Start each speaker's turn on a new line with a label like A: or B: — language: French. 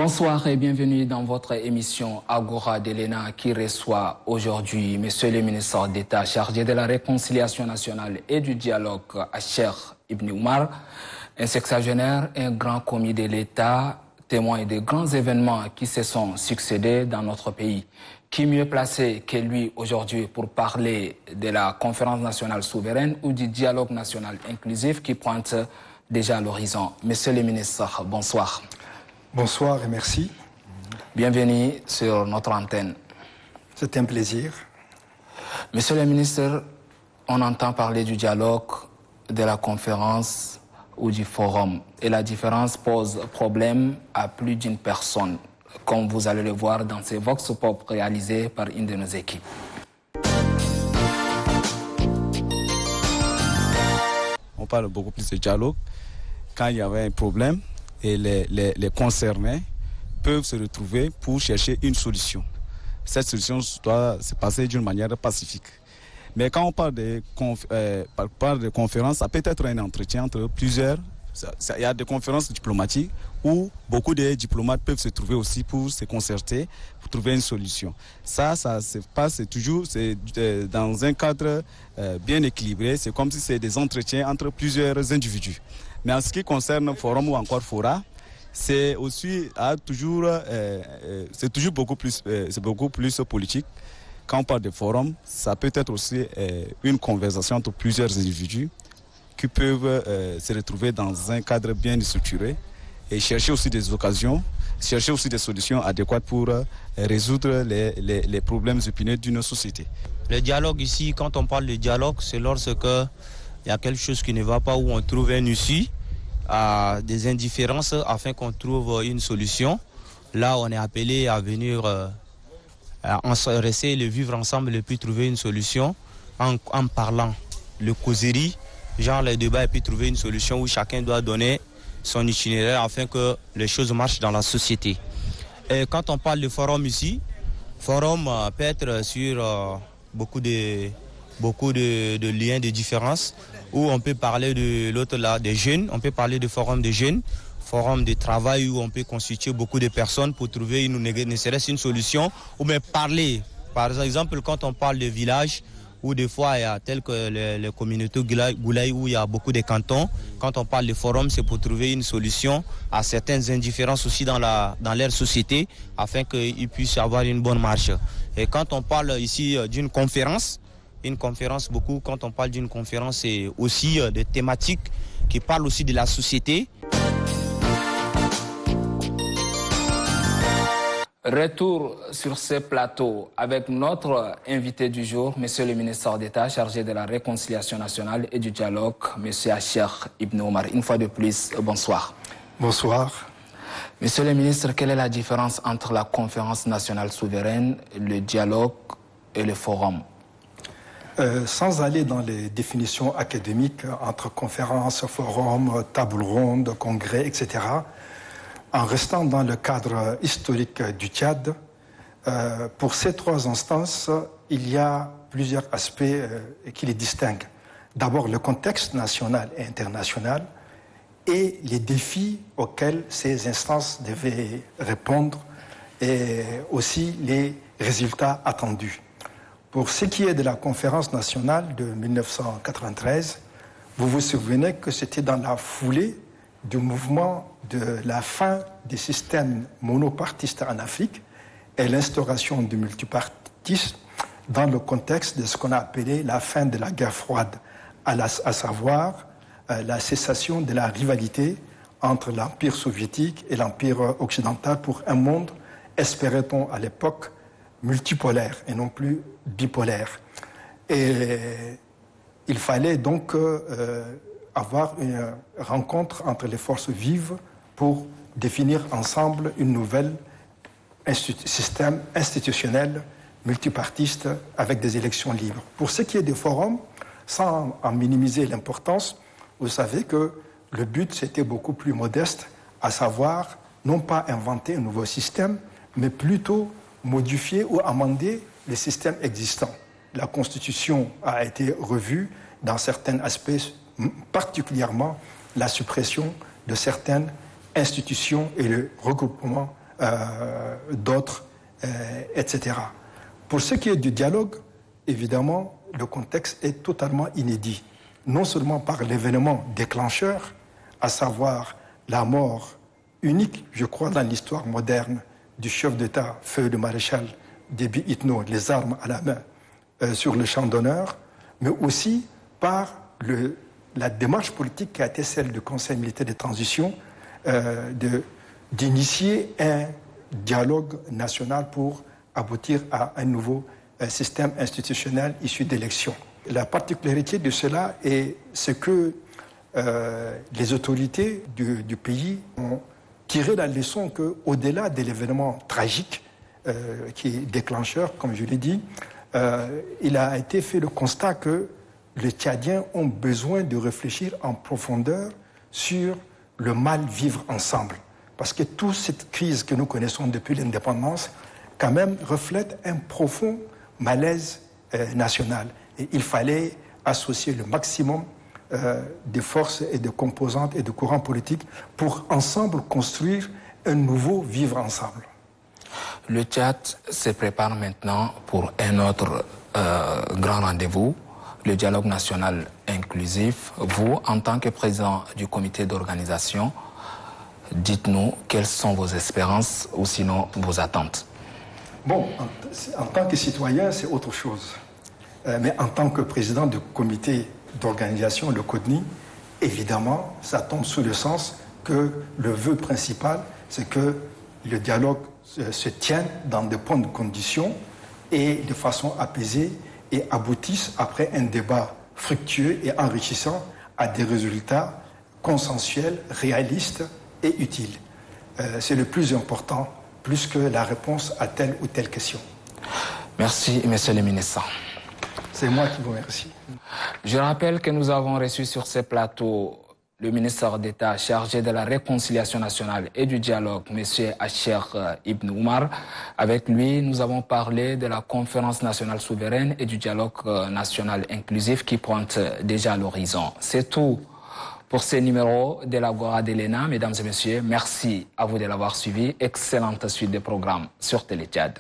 A: Bonsoir et bienvenue dans votre émission Agora d'Elena qui reçoit aujourd'hui Monsieur le ministre d'État chargé de la réconciliation nationale et du dialogue à Cheikh Ibn Oumar, un sexagénaire et un grand commis de l'État, témoin des grands événements qui se sont succédés dans notre pays. Qui mieux placé que lui aujourd'hui pour parler de la conférence nationale souveraine ou du dialogue national inclusif qui pointe déjà à l'horizon. Monsieur le ministre, bonsoir.
B: Bonsoir et merci.
A: Bienvenue sur notre antenne.
B: C'est un plaisir.
A: Monsieur le ministre, on entend parler du dialogue, de la conférence ou du forum. Et la différence pose problème à plus d'une personne, comme vous allez le voir dans ces Vox Pop réalisés par une de nos équipes.
C: On parle beaucoup plus de dialogue. Quand il y avait un problème, et les concernés peuvent se retrouver pour chercher une solution. Cette solution doit se passer d'une manière pacifique. Mais quand on parle de conférences, ça peut être un entretien entre plusieurs. Il y a des conférences diplomatiques où beaucoup de diplomates peuvent se trouver aussi pour se concerter, pour trouver une solution. Ça se passe toujours dans un cadre bien équilibré. C'est comme si c'est des entretiens entre plusieurs individus. Mais en ce qui concerne forum ou encore fora, c'est aussi c'est toujours beaucoup plus politique. Quand on parle de forum, ça peut être aussi une conversation entre plusieurs individus qui peuvent se retrouver dans un cadre bien structuré et chercher aussi des occasions, chercher aussi des solutions adéquates pour résoudre les problèmes épineux d'une société.
D: Le dialogue ici, quand on parle de dialogue, c'est lorsque il y a quelque chose qui ne va pas, où on trouve un issue à des indifférences afin qu'on trouve une solution. Là, on est appelé à venir rester, le vivre ensemble et puis trouver une solution en parlant. Le causerie, genre le débat, et puis trouver une solution où chacun doit donner son itinéraire afin que les choses marchent dans la société. Et quand on parle de forum ici, forum peut être sur beaucoup de liens de différence, où on peut parler de l'autre là, des jeunes, on peut parler de forum des jeunes, forum de travail où on peut constituer beaucoup de personnes pour trouver ne serait-ce une solution, ou bien parler. Par exemple, quand on parle de village, où des fois il y a tel que les communautés Goulaï où il y a beaucoup de cantons, quand on parle de forum, c'est pour trouver une solution à certaines indifférences aussi dans leur société, afin qu'ils puissent avoir une bonne marche. Et quand on parle ici d'une conférence, quand on parle d'une conférence, c'est aussi des thématiques qui parlent aussi de la société.
A: Retour sur ce plateau avec notre invité du jour, Monsieur le ministre d'État chargé de la réconciliation nationale et du dialogue, Monsieur Cheikh Ibn Oumar. Une fois de plus, bonsoir.
B: Bonsoir.
A: Monsieur le ministre, quelle est la différence entre la conférence nationale souveraine, le dialogue et le forum?
B: Sans aller dans les définitions académiques entre conférences, forums, tables rondes, congrès, etc., en restant dans le cadre historique du Tchad, pour ces trois instances, il y a plusieurs aspects qui les distinguent. D'abord, le contexte national et international et les défis auxquels ces instances devaient répondre et aussi les résultats attendus. Pour ce qui est de la conférence nationale de 1993, vous vous souvenez que c'était dans la foulée du mouvement de la fin des systèmes monopartistes en Afrique et l'instauration du multipartisme dans le contexte de ce qu'on a appelé la fin de la guerre froide, à savoir la cessation de la rivalité entre l'Empire soviétique et l'Empire occidental pour un monde, espérait-on à l'époque, multipolaire et non plus bipolaire. Et il fallait donc avoir une rencontre entre les forces vives pour définir ensemble une nouvelle système institutionnel multipartiste avec des élections libres. Pour ce qui est des forums, sans en minimiser l'importance, vous savez que le but c'était beaucoup plus modeste, à savoir non pas inventer un nouveau système, mais plutôt modifier ou amender les systèmes existants. La Constitution a été revue dans certains aspects, particulièrement la suppression de certaines institutions et le regroupement d'autres, etc. Pour ce qui est du dialogue, évidemment, le contexte est totalement inédit. Non seulement par l'événement déclencheur, à savoir la mort unique, je crois, dans l'histoire moderne du chef d'État, feu de maréchal Déby Itno, les armes à la main sur le champ d'honneur, mais aussi par la démarche politique qui a été celle du Conseil militaire de transition d'initier un dialogue national pour aboutir à un nouveau système institutionnel issu d'élections. La particularité de cela est ce que les autorités du pays ont tiré la leçon qu'au-delà de l'événement tragique qui est déclencheur, comme je l'ai dit, il a été fait le constat que les Tchadiens ont besoin de réfléchir en profondeur sur le mal vivre ensemble. Parce que toute cette crise que nous connaissons depuis l'indépendance, quand même, reflète un profond malaise national. Et il fallait associer le maximum de forces et de composantes et de courants politiques pour ensemble construire un nouveau vivre ensemble.
A: Le Tchad se prépare maintenant pour un autre grand rendez-vous, le dialogue national inclusif. Vous, en tant que président du comité d'organisation, dites-nous quelles sont vos espérances ou sinon vos attentes.
B: Bon, en tant que citoyen, c'est autre chose. Mais en tant que président du comité d'organisation, le CODNI, évidemment, ça tombe sous le sens que le vœu principal, c'est que le dialogue se tienne dans de bonnes conditions et de façon apaisée et aboutisse, après un débat fructueux et enrichissant, à des résultats consensuels, réalistes et utiles. C'est le plus important, plus que la réponse à telle ou telle question.
A: Merci, monsieur le ministre.
B: C'est moi qui vous remercie.
A: Je rappelle que nous avons reçu sur ce plateau le ministre d'État chargé de la réconciliation nationale et du dialogue, M. Acher Ibn Oumar. Avec lui, nous avons parlé de la conférence nationale souveraine et du dialogue national inclusif qui pointe déjà à l'horizon. C'est tout pour ce numéro de l'Agora de l'ENA. Mesdames et messieurs, merci à vous de l'avoir suivi. Excellente suite de programmes sur Télé Tchad.